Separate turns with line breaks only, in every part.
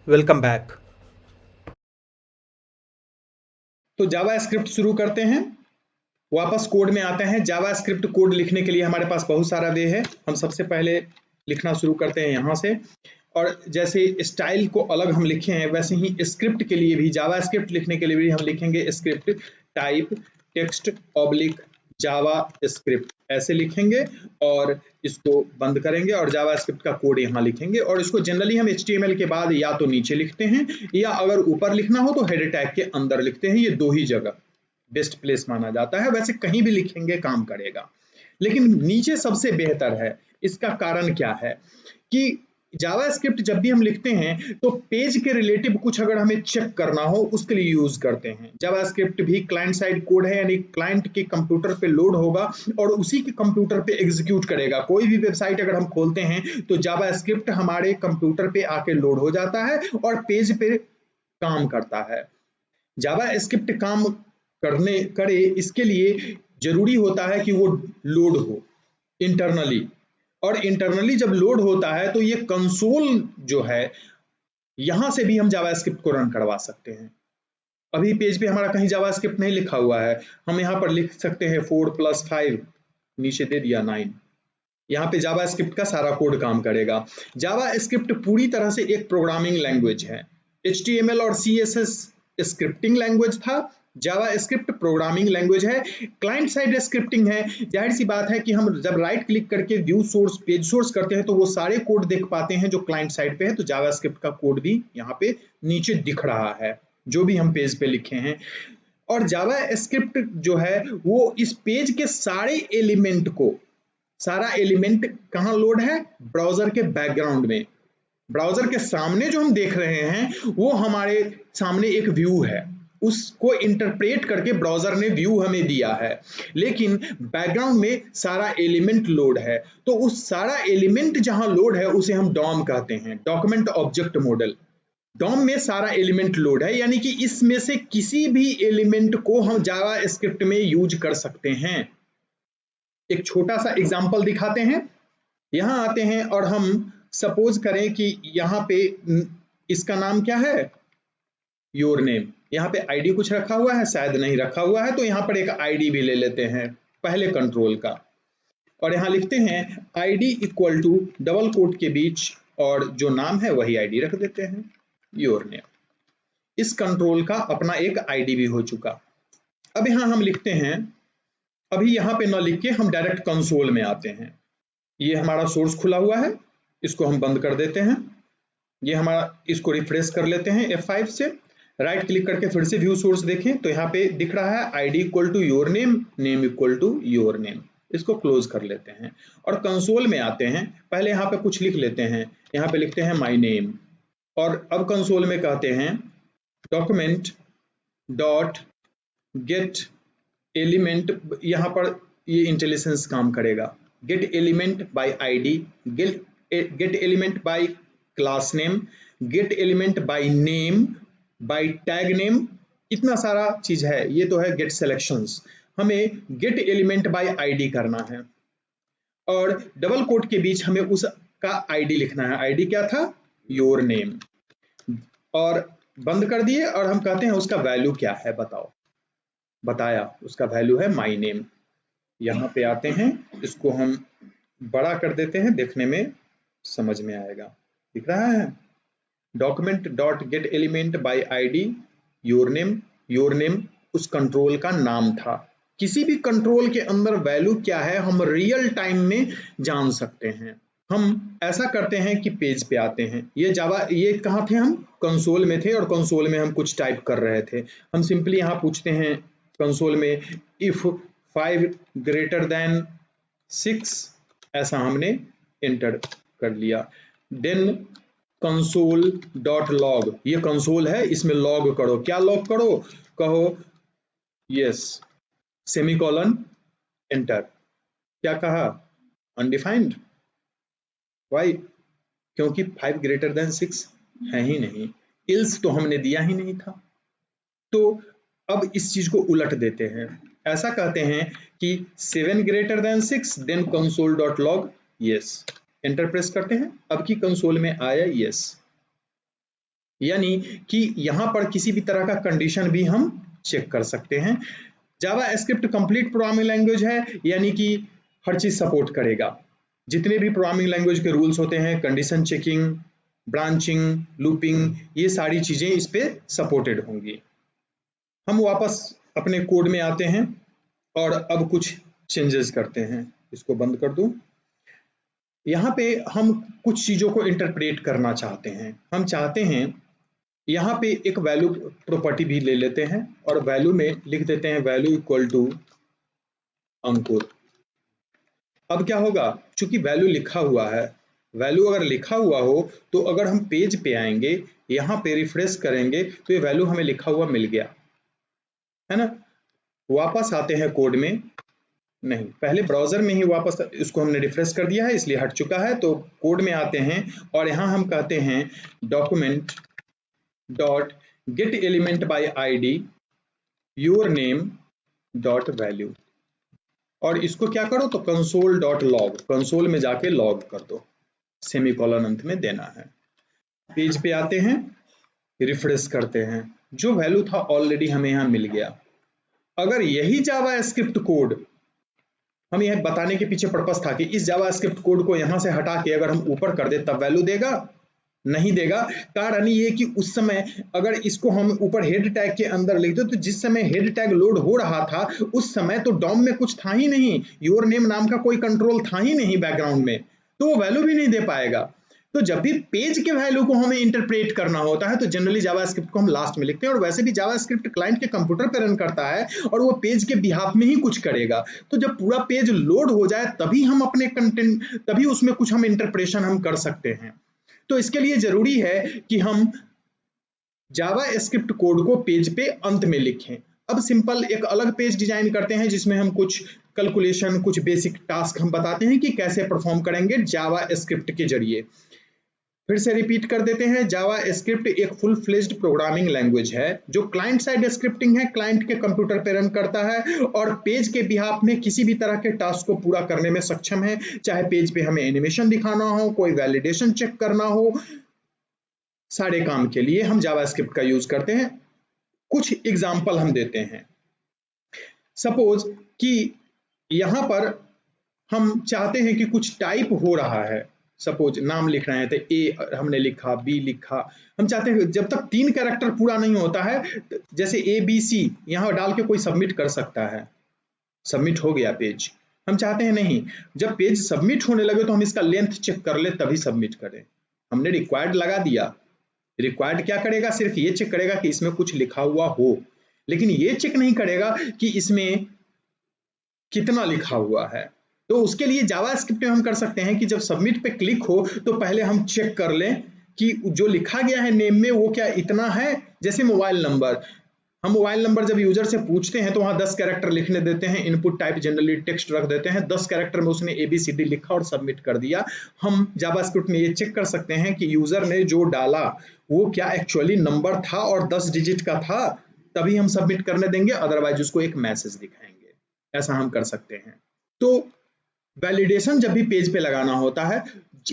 Welcome back.
तो जावा script शुरू करते हैं। वापस कोड में आते हैं। जावा स्क्रिप्ट कोड लिखने के लिए हमारे पास बहुत सारा वे है। हम सबसे पहले लिखना शुरू करते हैं यहाँ से। और जैसे स्टाइल को अलग हम लिखे हैं, वैसे ही स्क्रिप्ट के लिए भी, जावा स्क्रिप्ट लिखने के लिए भी हम लिखेंगे स्क्रिप्ट टाइप टेक्स्ट ऑब्लिक जावा स्क्रिप्ट, ऐसे लिखेंगे और इसको बंद करेंगे और जावा स्क्रिप्ट का कोड यहाँ लिखेंगे। और इसको जनरली हम HTML के बाद या तो नीचे लिखते हैं या अगर ऊपर लिखना हो तो हेडर टैग के अंदर लिखते हैं। ये दो ही जगह बेस्ट प्लेस माना जाता है। वैसे कहीं भी लिखेंगे काम करेगा, लेकिन नीचे सबसे बेहतर है। इसका कारण क्या है कि जावा स्क्रिप्ट जब भी हम लिखते हैं तो पेज के रिलेटिव कुछ अगर हमें चेक करना हो उसके लिए यूज करते हैं। जावा स्क्रिप्ट भी क्लाइंट साइड कोड है, यानी क्लाइंट के कंप्यूटर पे लोड होगा और उसी के कंप्यूटर पे एग्जीक्यूट करेगा। कोई भी वेबसाइट अगर हम खोलते हैं तो जावा स्क्रिप्ट हमारे कंप्यूटर पे आके लोड हो जाता है और पेज पे काम करता है। जावा स्क्रिप्ट काम करे इसके लिए जरूरी होता है कि वो लोड हो इंटरनली। और इंटरनली जब लोड होता है तो ये कंसोल जो है, यहां से भी हम जावास्क्रिप्ट को रन करवा सकते हैं। अभी पेज पे हमारा कहीं जावास्क्रिप्ट नहीं लिखा हुआ है, हम यहाँ पर लिख सकते हैं 4+5, नीचे दे दिया 9। यहाँ पे जावास्क्रिप्ट का सारा कोड काम करेगा। जावास्क्रिप्ट पूरी तरह से एक प्रोग्रामिंग लैंग्वेज है। HTML और CSS स्क्रिप्टिंग लैंग्वेज था, जावा स्क्रिप्ट प्रोग्रामिंग लैंग्वेज है, क्लाइंट साइड स्क्रिप्टिंग है। जाहिर सी बात है कि हम जब राइट क्लिक करके व्यू सोर्स पेज सोर्स करते हैं तो वो सारे कोड देख पाते हैं जो क्लाइंट साइड पे है। तो जावा स्क्रिप्ट का कोड भी यहाँ पे नीचे दिख रहा है, जो भी हम पेज पे लिखे हैं। और जावा स्क्रिप्ट जो है वो इस पेज के सारा एलिमेंट कहाँ लोड है, ब्राउजर के बैकग्राउंड में। ब्राउजर के सामने जो हम देख रहे हैं वो हमारे सामने एक व्यू है, उसको इंटरप्रेट करके ब्राउजर ने व्यू हमें दिया है, लेकिन बैकग्राउंड में सारा एलिमेंट लोड है। तो उस सारा एलिमेंट जहां लोड है उसे हम डॉम कहते हैं, डॉक्यूमेंट ऑब्जेक्ट मॉडल। डॉम में सारा एलिमेंट लोड है, यानी कि इसमें से किसी भी एलिमेंट को हम जावा स्क्रिप्ट में यूज कर सकते हैं। एक छोटा सा एग्जांपल दिखाते हैं। यहाँ आते हैं और हम सपोज करें कि यहाँ पे इसका नाम क्या है, योर नेम। यहाँ पे आईडी कुछ रखा हुआ है, शायद नहीं रखा हुआ है, तो यहाँ पर एक आईडी भी ले लेते हैं पहले कंट्रोल का। और यहाँ लिखते हैं ID equal to double quote के बीच, और जो नाम है वही आईडी रख देते हैं, योर नेम। इस कंट्रोल का अपना एक आईडी भी हो चुका। अब यहाँ हम लिखते हैं, अभी यहाँ पे न लिख के हम डायरेक्ट कंसोल में आते हैं। ये हमारा सोर्स खुला हुआ है, इसको हम बंद कर देते हैं। ये हमारा, इसको रिफ्रेश कर लेते हैं F5 से। राइट क्लिक करके फिर से व्यू सोर्स देखें तो यहाँ पे दिख रहा है ID equal to your name, name equal to your name. इसको क्लोज कर लेते हैं और कंसोल में आते हैं। पहले यहाँ पे कुछ लिख लेते हैं, यहाँ पे लिखते हैं माई नेम। और अब कंसोल में कहते हैं डॉक्यूमेंट डॉट गेट एलिमेंट। यहाँ पर ये इंटेलिजेंस काम करेगा। Get element by ID, get element by class name, get element by name, by tag name. इतना सारा चीज है। ये तो है गेट सिलेक्शंस। हमें गेट एलिमेंट बाय आईडी करना है और डबल कोट के बीच हमें उसका आईडी लिखना है। आईडी क्या था, योर नेम। और बंद कर दिए और हम कहते हैं उसका वैल्यू क्या है, बताओ। बताया उसका वैल्यू है माई नेम। यहाँ पे आते हैं, इसको हम बड़ा कर देते हैं, देखने में समझ में आएगा। दिख रहा है document dot get element by ID your name. Your name उस कंट्रोल का नाम था। किसी भी कंट्रोल के अंदर वैल्यू क्या है हम रियल टाइम में जान सकते हैं। हम ऐसा करते हैं कि पेज पे आते हैं। ये जावा, ये कहाँ थे, हम कंसोल में थे और कंसोल में हम कुछ टाइप कर रहे थे। हम सिंपली यहाँ पूछते हैं कंसोल में इफ 5 ग्रेटर देन 6, ऐसा हमने एंटर कर लिया। देन कंसोल डॉट लॉग, ये कंसोल है, इसमें लॉग करो। क्या लॉग करो, कहो यस सेमीकोलन एंटर। क्या कहा, अनडिफाइंड। वाई, क्योंकि 5 ग्रेटर देन 6 है ही नहीं, इल्स तो हमने दिया ही नहीं था। तो अब इस चीज को उलट देते हैं। ऐसा कहते हैं कि 7 greater than 6, then console dot log yes. Enter press करते हैं, अब की कंसोल में आया यस। यानी कि यहाँ पर किसी भी तरह का कंडीशन भी हम चेक कर सकते हैं। जावा स्क्रिप्ट कंप्लीट प्रोग्रामिंग लैंग्वेज है, यानी कि हर चीज सपोर्ट करेगा। जितने भी प्रोग्रामिंग लैंग्वेज के रूल्स होते हैं, कंडीशन चेकिंग, ब्रांचिंग, लूपिंग, ये सारी चीजें इस पे सपोर्टेड होंगी। हम वापस अपने कोड में आते हैं और अब कुछ चेंजेस करते हैं। इसको बंद कर दूं। यहाँ पे हम कुछ चीजों को इंटरप्रेट करना चाहते हैं। हम चाहते हैं यहाँ पे एक वैल्यू प्रॉपर्टी भी ले लेते हैं और वैल्यू में लिख देते हैं वैल्यू इक्वल टू अंकुर। अब क्या होगा, चूंकि वैल्यू लिखा हुआ है, वैल्यू अगर लिखा हुआ हो तो अगर हम पेज पे आएंगे, यहाँ पे रिफ्रेश करेंगे तो ये वैल्यू हमें लिखा हुआ मिल गया है ना। वापस आते हैं कोड में, नहीं पहले ब्राउजर में ही वापस, इसको हमने रिफ्रेश कर दिया है इसलिए हट चुका है। तो कोड में आते हैं और यहाँ हम कहते हैं document dot get element by ID your name dot value, और इसको क्या करो तो कंसोल डॉट लॉग, कंसोल में जाके लॉग कर दो, सेमीकोलन अंत में देना है। पेज पे आते हैं, रिफ्रेश करते हैं, जो वैल्यू था ऑलरेडी हमें यहाँ मिल गया। अगर यही जावा स्क्रिप्ट कोड, हम यह बताने के पीछे पर्पस था कि इस जावा स्क्रिप्ट कोड को यहां से हटा के अगर हम ऊपर कर दे तब वैल्यू देगा, नहीं देगा। कारण ये कि उस समय अगर इसको हम ऊपर हेड टैग के अंदर लिख दो तो जिस समय हेड टैग लोड हो रहा था उस समय तो डॉम में कुछ था ही नहीं, योर नेम नाम का कोई कंट्रोल था ही नहीं बैकग्राउंड में, तो वो वैल्यू भी नहीं दे पाएगा। तो जब भी पेज के वैल्यू को हमें इंटरप्रेट करना होता है तो जनरली जावा स्क्रिप्ट को हम लास्ट में लिखते हैं, और वैसे भी जावा स्क्रिप्ट क्लाइंट के कंप्यूटर पर रन करता है और वो पेज के बिहाफ में ही कुछ करेगा। तो जब पूरा पेज लोड हो जाए तभी हम अपने कंटेंट, तभी उसमें कुछ हम इंटरप्रेशन हम कर सकते हैं। तो इसके लिए जरूरी है कि हम जावा स्क्रिप्ट कोड को पेज पे अंत में लिखें। अब सिंपल एक अलग पेज डिजाइन करते हैं जिसमें हम कुछ कैलकुलेशन, कुछ बेसिक टास्क हम बताते हैं कि कैसे परफॉर्म करेंगे जावा स्क्रिप्ट के जरिए। फिर से रिपीट कर देते हैं, जावा स्क्रिप्ट एक फुल फ्लेज्ड प्रोग्रामिंग लैंग्वेज है जो क्लाइंट साइड स्क्रिप्टिंग है, क्लाइंट के कंप्यूटर पे रन करता है और पेज के बिहाफ में किसी भी तरह के टास्क को पूरा करने में सक्षम है। चाहे पेज पे हमें एनिमेशन दिखाना हो, कोई वैलिडेशन चेक करना हो, सारे काम के लिए हम जावा स्क्रिप्ट का यूज करते हैं। कुछ एग्जाम्पल हम देते हैं। सपोज कि यहां पर हम चाहते हैं कि कुछ टाइप हो रहा है, सपोज नाम लिख रहे हैं तो ए हमने लिखा, बी लिखा। हम चाहते हैं जब तक 3 कैरेक्टर पूरा नहीं होता है, जैसे ए बी सी यहाँ डाल के कोई सबमिट कर सकता है, सबमिट हो गया पेज। हम चाहते हैं नहीं, जब पेज सबमिट होने लगे तो हम इसका लेंथ चेक कर ले तभी सबमिट करें। हमने रिक्वायर्ड लगा दिया, रिक्वायर्ड क्या करेगा, सिर्फ ये चेक करेगा कि इसमें कुछ लिखा हुआ हो, लेकिन ये चेक नहीं करेगा कि इसमें कितना लिखा हुआ है। तो उसके लिए जावा स्क्रिप्ट में हम कर सकते हैं कि जब सबमिट पे क्लिक हो तो पहले हम चेक कर लें कि जो लिखा गया है नेम में वो क्या इतना है। जैसे मोबाइल नंबर, हम मोबाइल नंबर जब यूजर से पूछते हैं तो वहां 10 कैरेक्टर लिखने देते हैं, इनपुट टाइप जनरली टेक्स्ट रख देते हैं, 10 कैरेक्टर में उसने ABCD लिखा और सबमिट कर दिया। हम जावा स्क्रिप्ट में ये चेक कर सकते हैं कि यूजर ने जो डाला वो क्या एक्चुअली नंबर था और 10 डिजिट का था, तभी हम सबमिट करने देंगे, अदरवाइज उसको एक मैसेज दिखाएंगे। ऐसा हम कर सकते हैं। तो वैलिडेशन जब भी पेज पे लगाना होता है,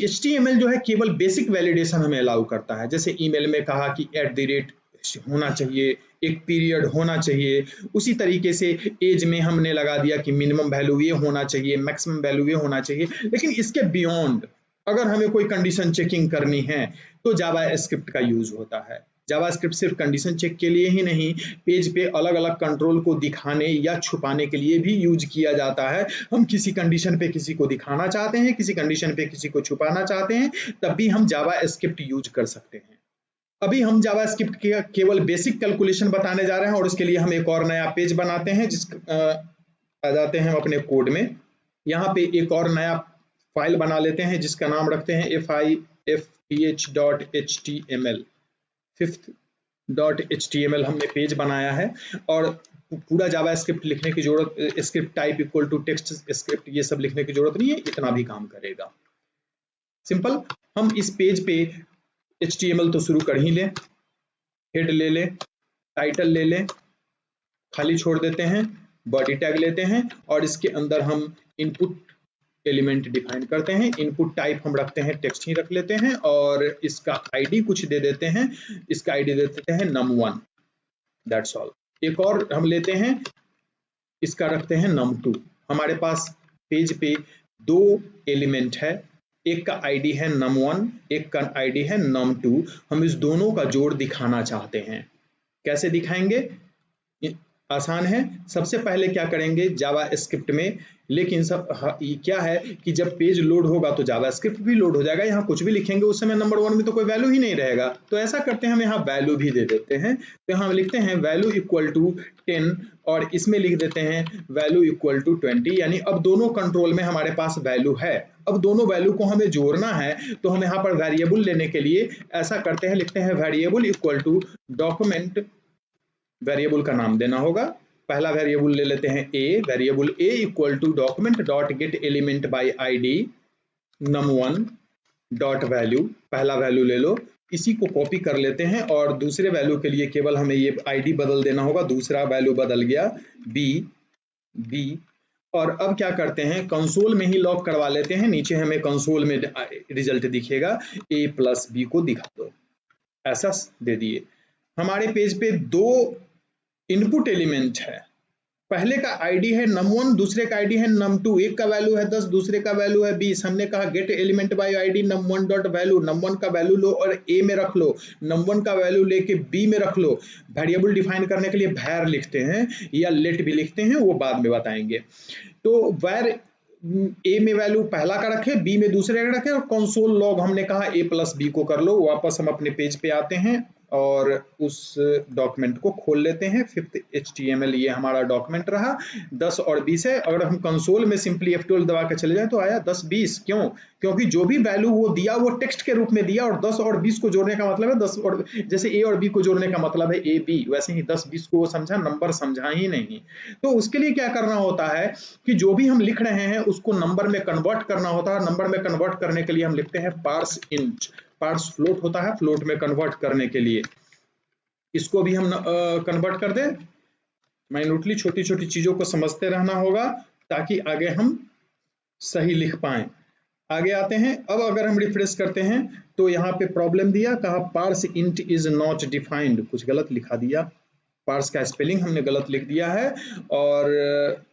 HTML जो है केवल बेसिक वैलिडेशन हमें अलाउ करता है। जैसे ईमेल में कहा कि @ होना चाहिए, एक पीरियड होना चाहिए, उसी तरीके से एज में हमने लगा दिया कि मिनिमम वैल्यू ये होना चाहिए, मैक्सिमम वैल्यू ये होना चाहिए। लेकिन इसके बियॉन्ड अगर हमें कोई कंडीशन चेकिंग करनी है तो जावा स्क्रिप्ट का यूज होता है। जावा स्क्रिप्ट सिर्फ कंडीशन चेक के लिए ही नहीं, पेज पे अलग अलग कंट्रोल को दिखाने या छुपाने के लिए भी यूज किया जाता है। हम किसी कंडीशन पे किसी को दिखाना चाहते हैं, किसी कंडीशन पे किसी को छुपाना चाहते हैं, तब भी हम जावा स्क्रिप्ट यूज कर सकते हैं। अभी हम जावा स्क्रिप्ट के केवल बेसिक कैलकुलेशन बताने जा रहे हैं और उसके लिए हम एक और नया पेज बनाते हैं, आ जाते हैं अपने कोड में। यहाँ पे एक और नया फाइल बना लेते हैं जिसका नाम रखते हैं fifth.html। fifth.html हमने पेज बनाया है और पूरा जावा स्क्रिप्ट लिखने की जरूरत, script type equal to text script, ये सब लिखने की जरूरत नहीं है, इतना भी काम करेगा। सिंपल, हम इस पेज पे HTML तो शुरू कर ही लें, हेड ले लें, टाइटल ले लें, खाली छोड़ देते हैं, बॉडी टैग लेते हैं और इसके अंदर हम इनपुट एलिमेंट डिफाइन करते हैं। इनपुट टाइप हम रखते हैं टेक्स्ट ही रख लेते हैं और इसका आईडी कुछ दे देते हैं, इसका आईडी दे देते हैं num1, दैट्स ऑल। एक और हम लेते हैं, इसका रखते हैं num2। हमारे पास पेज पे दो एलिमेंट है, एक का आईडी है num1, एक का आईडी है num2। हम इस दोनों का जोड़ दिखाना चाहते हैं। कैसे दिखाएंगे? आसान है। सबसे पहले क्या करेंगे, जावा स्क्रिप्ट में, लेकिन क्या है कि जब पेज लोड होगा तो जावा स्क्रिप्ट भी लोड हो जाएगा, यहाँ कुछ भी लिखेंगे उस समय नंबर 1 में तो कोई वैल्यू ही नहीं रहेगा। तो ऐसा करते हैं, हम यहाँ वैल्यू भी दे देते हैं। तो हम लिखते हैं वैल्यू इक्वल टू 10 और इसमें लिख देते हैं वैल्यू इक्वल टू 20, यानी अब दोनों कंट्रोल में हमारे पास वैल्यू है। अब दोनों वैल्यू को हमें जोड़ना है, तो हम यहाँ पर वेरिएबल लेने के लिए ऐसा करते हैं, लिखते हैं variable equal to document, variable का नाम देना होगा। पहला वेरिएबल ले लेते हैं a, variable a equal to document dot get element by ID num1 dot value, पहला वैल्यू ले लो। इसी को कॉपी कर लेते हैं और दूसरे वैल्यू के लिए केवल हमें ये आईडी बदल देना होगा, दूसरा वैल्यू बदल गया b। और अब क्या करते हैं, कंसोल में ही लॉक करवा लेते हैं, नीचे हमें कंसोल में रिजल्ट दिखेगा, a प्लस b को दिखा दो, ऐसा दे दिए। हमारे पेज पे दो इनपुट एलिमेंट है, पहले का आईडी है num1, दूसरे का आईडी है num2। एक का वैल्यू है 10, दूसरे का वैल्यू है 20। हमने कहा gate element by ID num1 dot value, num1 का वैल्यू लो और a में रख लो, num1 का वैल्यू लेके b में रख लो। वेरिएबल डिफाइन करने के लिए var लिखते हैं या let भी लिखते हैं, वो बाद में बताएंगे। तो var a में वैल्यू पहला का रखे, b में दूसरे का रखे और कंसोल लॉग हमने कहा a प्लस b को कर लो। वापस हम अपने पेज पे आते हैं और उस डॉक्यूमेंट को खोल लेते हैं। 5th HTML ये हमारा डॉक्यूमेंट रहा, 10 और 20 है। अगर हम कंसोल में सिंपली F12 दबा के चले जाएं तो आया 10 20। क्यों? क्योंकि जो भी वैल्यू वो दिया वो टेक्स्ट के रूप में दिया, और 10 और 20 को जोड़ने का मतलब है 10 और, जैसे A और B को जोड़ने का मतलब है A B, वैसे ही 10 20 को वो समझा, नंबर समझा ही नहीं। तो उसके लिए क्या करना होता है कि जो भी हम लिख रहे हैं उसको नंबर में कन्वर्ट करना होता है। नंबर में कन्वर्ट करने के लिए हम लिखते हैं पार्स इंट, पार्स फ्लोट होता है, फ्लोट में कन्वर्ट करने के लिए इसको भी हम कन्वर्ट कर दें। माइन्यूटली छोटी छोटी चीजों को समझते रहना होगा ताकि आगे हम सही लिख पाएं। आगे आते हैं। अब अगर हम रिफ्रेश करते हैं तो यहाँ पे प्रॉब्लम दिया, कहा parse int is not defined, कुछ गलत लिखा दिया, पार्स का स्पेलिंग हमने गलत लिख दिया है और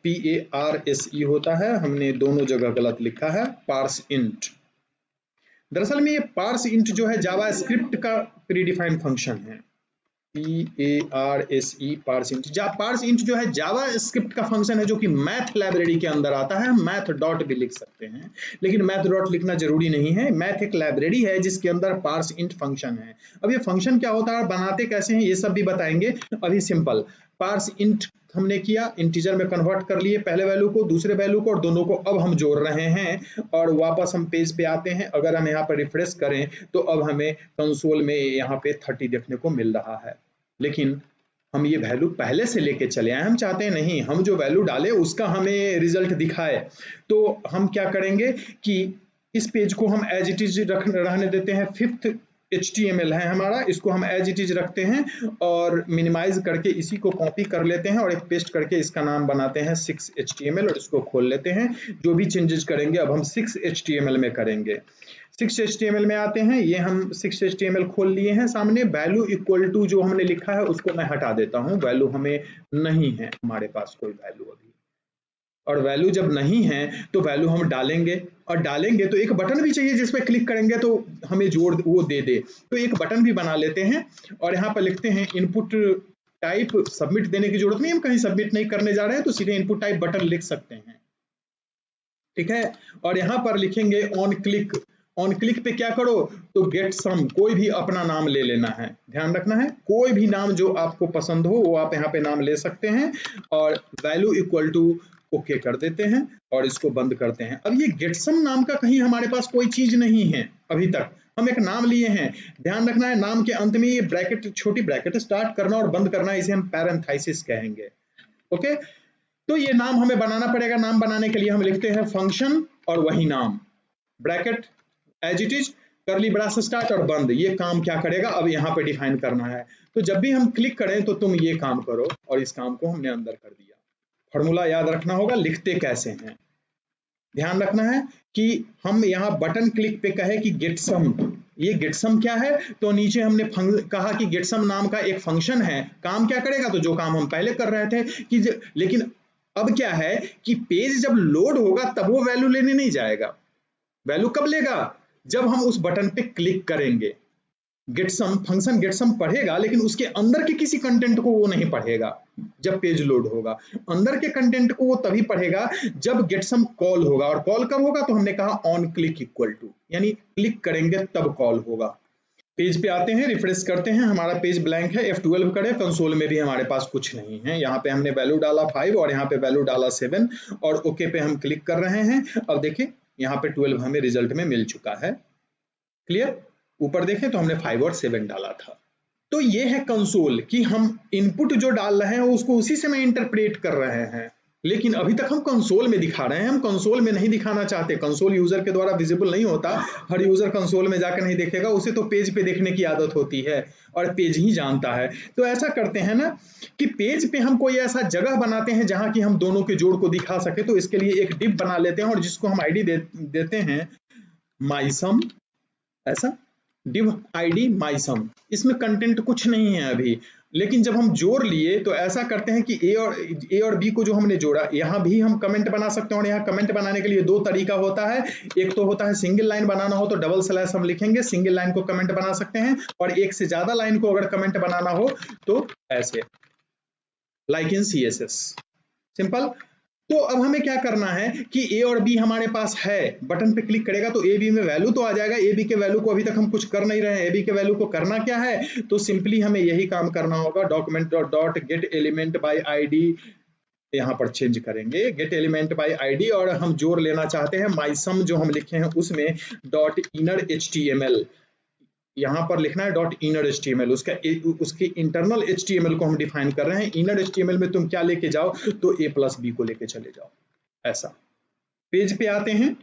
PARSE होता है, हमने दोनों जगह गलत लिखा है पार्स इंट। दरअसल में ये पार्स इंट जो है जावा स्क्रिप्ट का प्रीडिफाइंड फंक्शन है, PARSE parse int. Parse int जो है जावा स्क्रिप्ट का फंक्शन है जो कि मैथ लाइब्रेरी के अंदर आता है। मैथ डॉट भी लिख सकते हैं, लेकिन मैथ डॉट लिखना जरूरी नहीं है। मैथ एक लाइब्रेरी है जिसके अंदर पार्स इंट फंक्शन है। अब ये फंक्शन क्या होता है, बनाते कैसे हैं, ये सब भी बताएंगे। अभी सिंपल पार्स इंट हमने किया, इंटीजर में कन्वर्ट कर लिए पहले वैल्यू को, दूसरे वैल्यू को, और दोनों को अब हम जोड़ रहे हैं। और वापस हम पेज पे आते हैं। अगर हम यहाँ पर रिफ्रेश करें तो अब हमें कंसोल में यहाँ पे 30 देखने को मिल रहा है, लेकिन हम ये वैल्यू पहले से लेके चले आए। हम चाहते हैं नहीं, हम जो वैल्यू डाले उसका हमें रिजल्ट दिखाए। तो हम क्या करेंगे कि इस पेज को हम एज इट इज रहने देते हैं। 5th HTML है हमारा, इसको हम एज इट इज रखते हैं और मिनिमाइज करके इसी को कॉपी कर लेते हैं और एक पेस्ट करके इसका नाम बनाते हैं 6 HTML और इसको खोल लेते हैं। जो भी चेंजेस करेंगे अब हम 6 HTML में करेंगे। 6 HTML में आते हैं, ये हम 6 HTML खोल लिए हैं सामने। वैल्यू इक्वल टू जो हमने लिखा है उसको मैं हटा देता हूँ, वैल्यू हमें नहीं है हमारे पास कोई वैल्यू अभी। और वैल्यू जब नहीं है तो वैल्यू हम डालेंगे, और डालेंगे तो एक बटन भी चाहिए जिस पे क्लिक करेंगे तो हमें जोड़ वो दे दे। तो एक बटन भी बना लेते हैं और यहाँ पर लिखते हैं इनपुट टाइप। सबमिट देने की जरूरत नहीं, हम कहीं सबमिट नहीं करने जा रहे हैं तो सीधे इनपुट टाइप बटन लिख सकते हैं, ठीक है। और यहाँ पर लिखेंगे ऑन क्लिक। ऑन क्लिक पे क्या करो तो गेट सम, कोई भी अपना नाम ले लेना है, ध्यान रखना है कोई भी नाम जो आपको पसंद हो वो आप यहाँ पे नाम ले सकते हैं। और वैल्यू इक्वल टू ओके कर देते हैं और इसको बंद करते हैं। अब ये गेट सम नाम का कहीं हमारे पास कोई चीज नहीं है अभी तक, हम एक नाम लिए हैं। ध्यान रखना है नाम के अंत में ये ब्रैकेट, छोटी ब्रैकेट स्टार्ट करना और बंद करना, इसे हम पैरेंथेसिस कहेंगे, ओके। तो ये नाम हमें बनाना पड़ेगा। नाम बनाने के लिए हम लिखते हैं फंक्शन और वही नाम, ब्रैकेट एज इट इज, करली ब्रेस स्टार्ट और बंद। ये काम क्या करेगा अब यहाँ पे डिफाइन करना है। तो जब भी हम क्लिक करें तो तुम ये काम करो, और इस काम को हमने अंदर कर दिया। फॉर्मूला याद रखना होगा, लिखते कैसे हैं। ध्यान रखना है कि हम यहाँ बटन क्लिक पे कहे कि गेट सम, ये गेट सम क्या है, तो नीचे हमने कहा कि गेट सम नाम का एक फंक्शन है, काम क्या करेगा, तो जो काम हम पहले कर रहे थे कि लेकिन अब क्या है कि पेज जब लोड होगा तब वो वैल्यू लेने नहीं जाएगा। वैल्यू कब लेगा, जब हम उस बटन पे क्लिक करेंगे। गेटसम फंक्शन गेटसम पढ़ेगा, लेकिन उसके अंदर के किसी कंटेंट को वो नहीं पढ़ेगा जब पेज लोड होगा। अंदर के कंटेंट को वो तभी पढ़ेगा जब गेटसम कॉल होगा, और कॉल कब होगा, तो हमने कहा ऑन क्लिक इक्वल टू, यानी क्लिक करेंगे तब कॉल होगा। पेज पे आते हैं, रिफ्रेश करते हैं, हमारा पेज ब्लैंक है, F12 करें, कंसोल में भी हमारे पास कुछ नहीं है। यहाँ पे हमने वैल्यू डाला 5 और यहाँ पे वैल्यू डाला 7 और ओके पे हम क्लिक कर रहे हैं। अब देखिए यहाँ पे 12 हमें रिजल्ट में मिल चुका है। क्लियर, ऊपर देखें तो हमने 5 और 7 डाला था। तो ये है कंसोल कि हम इनपुट जो डाल रहे हैं उसको उसी से मैं इंटरप्रेट कर रहे हैं, लेकिन अभी तक हम कंसोल में दिखा रहे हैं, हम कंसोल में नहीं दिखाना चाहते। कंसोल यूजर के द्वारा विजिबल नहीं होता, हर यूजर कंसोल में जाकर नहीं देखेगा, उसे तो पेज पे देखने की आदत होती है और पेज ही जानता है। तो ऐसा करते हैं ना कि पेज पे हम कोई ऐसा जगह बनाते हैं जहां कि हम दोनों के जोड़ को दिखा सके। तो इसके लिए एक डिव बना लेते हैं और जिसको हम आईडी देते हैं माईसम, ऐसा div id mysum। इसमें कंटेंट कुछ नहीं है अभी, लेकिन जब हम जोड़ लिए तो ऐसा करते हैं कि ए और बी को जो हमने जोड़ा, यहाँ भी हम कमेंट बना सकते हैं। और यहाँ कमेंट बनाने के लिए दो तरीका होता है, एक तो होता है सिंगल लाइन बनाना हो तो डबल स्लैश हम लिखेंगे, सिंगल लाइन को कमेंट बना सकते हैं, और एक से ज्यादा लाइन को अगर कमेंट बनाना हो तो ऐसे, लाइक इन CSS, सिंपल। तो अब हमें क्या करना है कि ए और बी हमारे पास है, बटन पे क्लिक करेगा तो ए बी में वैल्यू तो आ जाएगा। ए बी के वैल्यू को अभी तक हम कुछ कर नहीं रहे हैं, ए बी के वैल्यू को करना क्या है, तो सिंपली हमें यही काम करना होगा, document dot get element by ID, यहाँ पर चेंज करेंगे गेट एलिमेंट बाय आईडी, और हम जोड़ लेना चाहते हैं माईसम जो हम लिखे हैं उसमें डॉट इनर HTML, यहाँ पर लिखना है डॉट इनर HTML, उसके इंटरनल HTML को हम डिफाइन कर रहे हैं। इनर HTML में तुम क्या लेके जाओ, तो A+B को लेके चले जाओ। ऐसा पेज पे आते हैं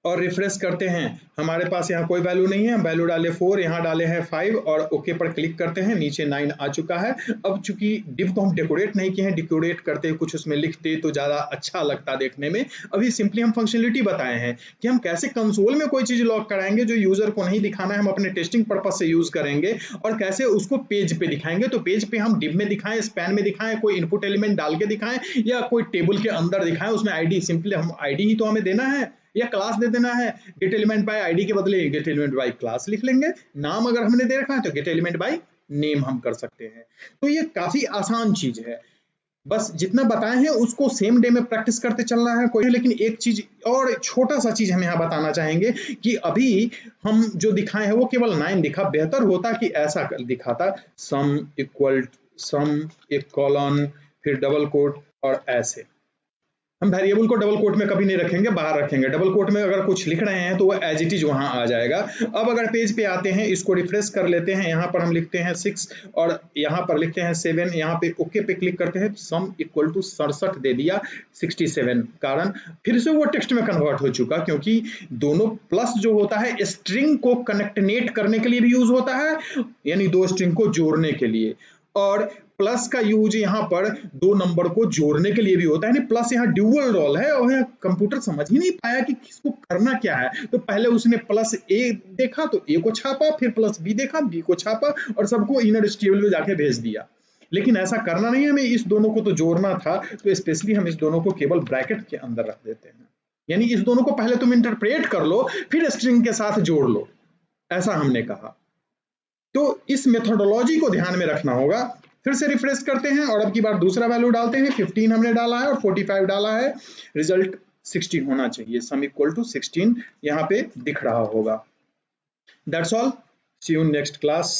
और रिफ्रेश करते हैं, हमारे पास यहाँ कोई वैल्यू नहीं है, हम वैल्यू डाले 4, यहाँ डाले हैं 5 और ओके पर क्लिक करते हैं, नीचे 9 आ चुका है। अब चूंकि डिव को हम डेकोरेट नहीं किए हैं, डेकोरेट करते कुछ उसमें लिखते तो ज्यादा अच्छा लगता देखने में। अभी सिंपली हम फंक्शनलिटी बताए हैं कि हम कैसे कंसोल में कोई चीज लॉक कराएंगे जो यूजर को नहीं दिखाना है, हम अपने टेस्टिंग पर्पज से यूज करेंगे, और कैसे उसको पेज पे दिखाएंगे। तो पेज पे हम डिव में दिखाएं, स्पैन में दिखाएं, कोई इनपुट एलिमेंट डाल के दिखाएं, या कोई टेबल के अंदर दिखाएं, उसमें आईडी, सिंपली हम आईडी ही तो हमें देना है या क्लास दे देना है। गेट एलिमेंट बाय आईडी के बदले गेट एलिमेंट बाय क्लास लिख लेंगे। नाम अगर हमने दे रखा है तो गेट एलिमेंट बाय नेम हम कर सकते हैं। तो ये काफी आसान चीज है, बस जितना बताए हैं उसको सेम डे में प्रैक्टिस करते चलना है कोई। लेकिन एक चीज और छोटा सा चीज हम यहाँ बताना चाहेंगे कि अभी हम जो दिखाए हैं वो केवल 9 दिखा, बेहतर होता कि ऐसा दिखाता सम इक्वल सम, एक कॉलन, फिर डबल कोट, और ऐसे। हम वेरिएबल को डबल कोट में कभी नहीं रखेंगे, बाहर रखेंगे। डबल कोट में अगर कुछ लिख रहे हैं तो वो एज इट इज वहां आ जाएगा। अब अगर पेज पे आते हैं, इसको रिफ्रेश कर लेते हैं, यहाँ पर हम लिखते हैं 6 और यहाँ पर लिखते हैं 7, यहाँ पे ओके पे क्लिक करते हैं, सम इक्वल टू 67 दे दिया 67, कारण फिर से वो टेक्स्ट में कन्वर्ट हो चुका, क्योंकि दोनों प्लस जो होता है स्ट्रिंग को कनेक्टनेट करने के लिए भी यूज होता है, यानी दो स्ट्रिंग को जोड़ने के लिए, और प्लस का यूज यहाँ पर दो नंबर को जोड़ने के लिए भी होता है। यानी प्लस यहाँ ड्यूअल रोल है, और यहाँ कंप्यूटर समझ ही नहीं पाया कि किसको करना क्या है। तो पहले उसने प्लस ए देखा तो ए को छापा, फिर प्लस बी देखा, बी को छापा, और सबको इनर HTML में जाके भेज दिया। लेकिन ऐसा करना नहीं है, हमें इस दोनों को तो जोड़ना था, तो स्पेशली हम इस दोनों को केवल ब्रैकेट के अंदर रख देते हैं। यानी इस दोनों को पहले तुम इंटरप्रेट कर लो, फिर स्ट्रिंग के साथ जोड़ लो, ऐसा हमने कहा। तो इस मेथोडोलॉजी को ध्यान में रखना होगा। फिर से रिफ्रेश करते हैं और अब की बार दूसरा वैल्यू डालते हैं, 15 हमने डाला है और 45 डाला है, रिजल्ट 16 होना चाहिए, सम इक्वल टू 16 यहाँ पे दिख रहा होगा। That's all, see you next class.